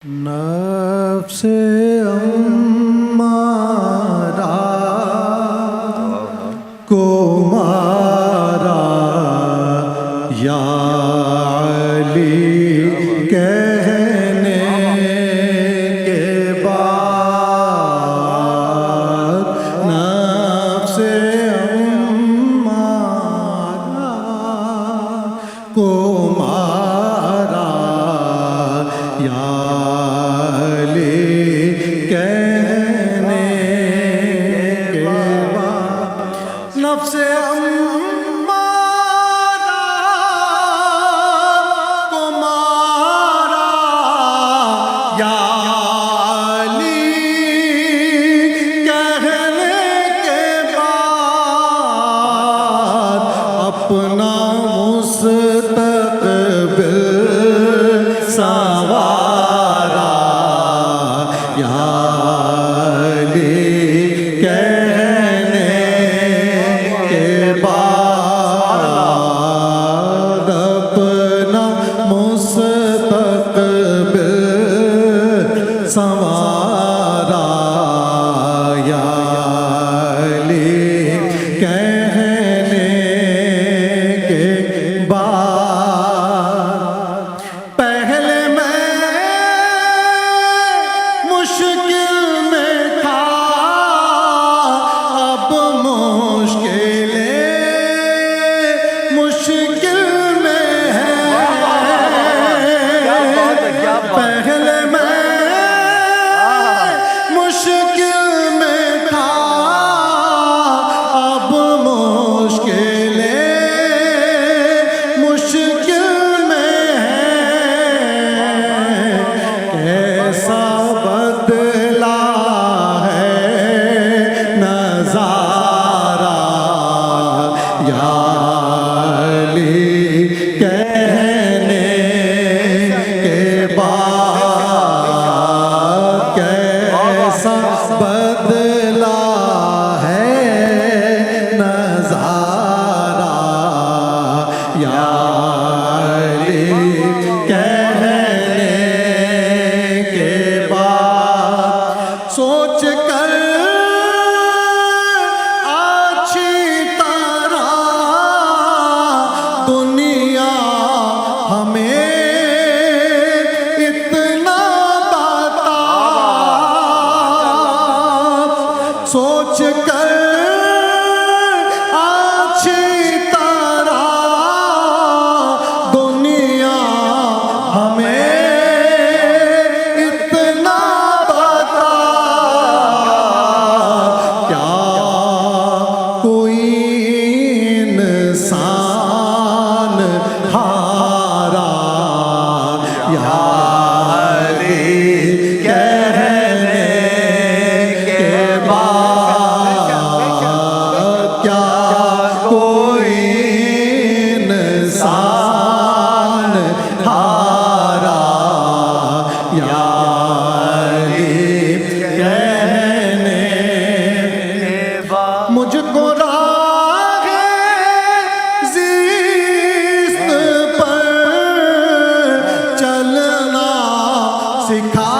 نفس امارہ کو مارا یا علی کہنے کے بعد نفس امارہ کو مارا یا نفس امارہ کو مارا یا علی کہنے کے بعد اپنا مستقبل سنوارا یا علی سنوارا یا علی کہنے کے بعد پہلے میں مشکل میں تھا اب مشکل میں ہے پہلے میں مشکل میں تھا اب مشکل میں ہے کیسا بدلا ہے نظارہ یا علی کہنے کے بعد کیسا بدلا ہے نظارہ یا علی کہنے کے بعد سوچ کر اچھی طرح دنیا ہمیں اتنا بتا سوچ کر اچھی طرح دنیا ہمیں اتنا بتا کیا کوئی انسان ہارا یا علی کہنے کے بعد کیا کوئی انسان ہارا یا علی کہنے کے بعد مجھ کو راہ زیست پر چلنا سکھا